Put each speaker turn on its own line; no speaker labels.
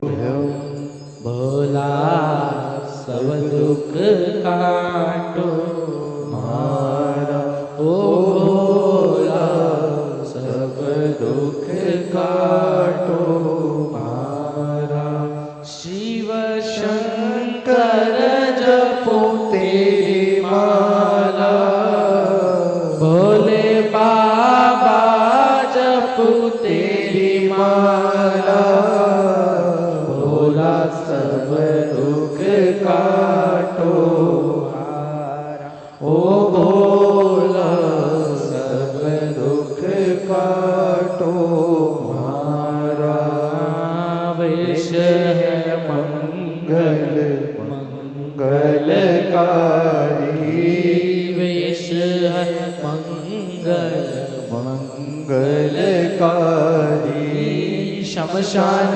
भोला सब दुख काटो मारा, ओ भोला सब दुख काटो मारा। शिव शंकर जपो तेरी माला, भोले बाबा जपो तेरी माला। भोला सब दुख काटो मारा, ओ भोला सब दुख काटो मारा। वेश है मंगल मंगलकारी, वेश है मंगल मंगलकारी। शमशान